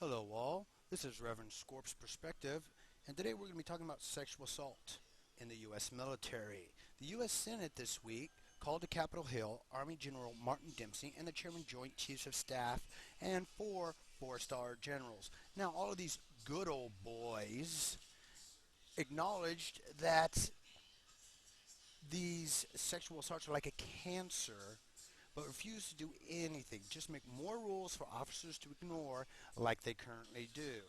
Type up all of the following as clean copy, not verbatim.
Hello all, this is RevSorp's perspective, and today we're going to be talking about sexual assault in the U.S. military. The U.S. Senate this week called to Capitol Hill Army General Martin Dempsey and the Chairman Joint Chiefs of Staff and four four-star generals. Now all of these good old boys acknowledged that these sexual assaults are like a cancer, but refuse to do anything, just make more rules for officers to ignore like they currently do.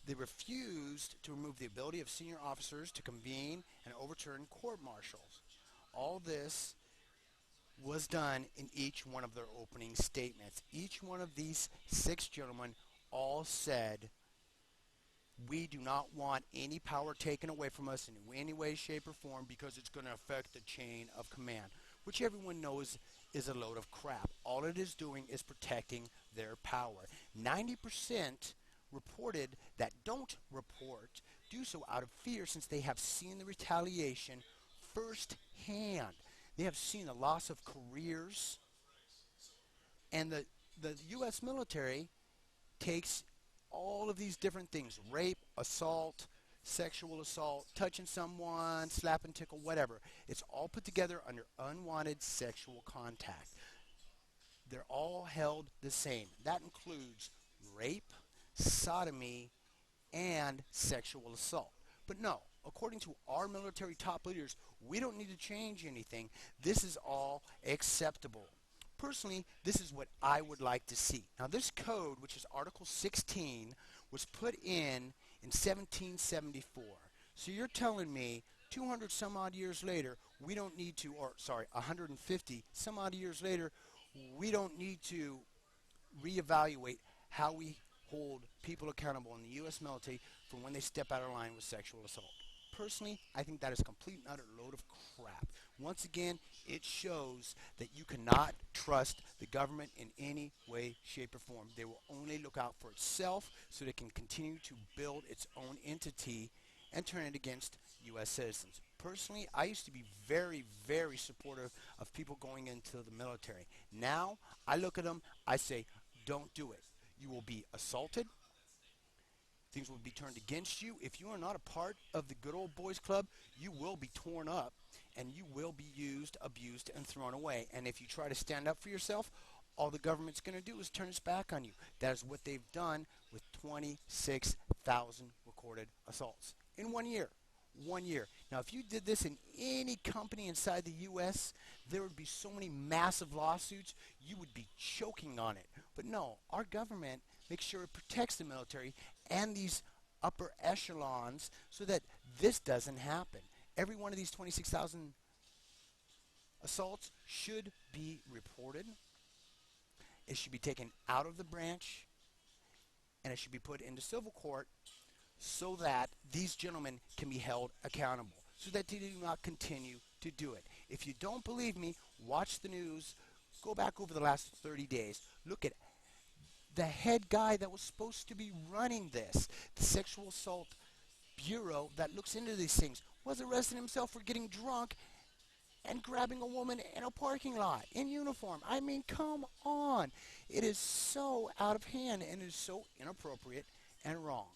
They refused to remove the ability of senior officers to convene and overturn court-martials. All this was done in each one of their opening statements. Each one of these six gentlemen all said, we do not want any power taken away from us in any way, shape, or form because it's going to affect the chain of command, which everyone knows is a load of crap. All it is doing is protecting their power. 90% reported that don't report do so out of fear, since they have seen the retaliation firsthand. They have seen the loss of careers, and the U.S. military takes all of these different things: rape, assault, sexual assault, touching someone, slap and tickle, whatever. It's all put together under unwanted sexual contact. They're all held the same. That includes rape, sodomy, and sexual assault. But no, according to our military top leaders, we don't need to change anything. This is all acceptable. Personally, this is what I would like to see. Now, this code, which is Article 16, was put in 1774. So you're telling me 200 some odd years later, we don't need to, or sorry, 150 some odd years later, we don't need to reevaluate how we hold people accountable in the U.S. military for when they step out of line with sexual assault. Personally, I think that is a complete and utter load of crap. Once again, it shows that you cannot trust the government in any way, shape, or form. They will only look out for itself so they can continue to build its own entity and turn it against U.S. citizens. Personally, I used to be very, very supportive of people going into the military. Now, I look at them, I say, don't do it. You will be assaulted. Things will be turned against you. If you are not a part of the good old boys club, you will be torn up and you will be used, abused, and thrown away. And if you try to stand up for yourself, all the government's going to do is turn its back on you. That is what they've done with 26,000 recorded assaults in 1 year. 1 year. Now, if you did this in any company inside the U.S., there would be so many massive lawsuits, you would be choking on it. But no, our government makes sure it protects the military and these upper echelons so that this doesn't happen. Every one of these 26,000 assaults should be reported. It should be taken out of the branch, and it should be put into civil court so that these gentlemen can be held accountable, so that they do not continue to do it. If you don't believe me, watch the news. Go back over the last 30 days. Look at the head guy that was supposed to be running this, the Sexual Assault Bureau that looks into these things, was arresting himself for getting drunk and grabbing a woman in a parking lot in uniform. I mean, come on. It is so out of hand, and it is so inappropriate and wrong.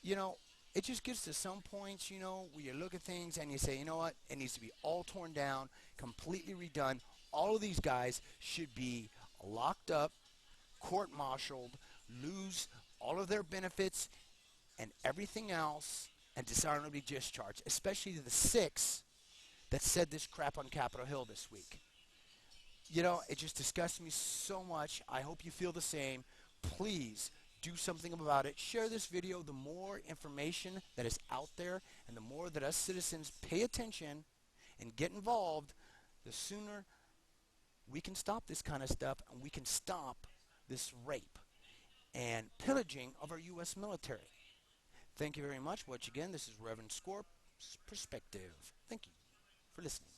You know, it just gets to some points, where you look at things and you say, you know what, it needs to be all torn down, completely redone. All of these guys should be locked up, court-martialed, lose all of their benefits and everything else, and dishonorably discharged, especially the six that said this crap on Capitol Hill this week. It just disgusts me so much. I hope you feel the same. Please do something about it. Share this video. The more information that is out there and the more that us citizens pay attention and get involved, the sooner we can stop this kind of stuff, and we can stop this rape and pillaging of our U.S. military. Thank you very much. Once again, this is RevSorp's Perspective. Thank you for listening.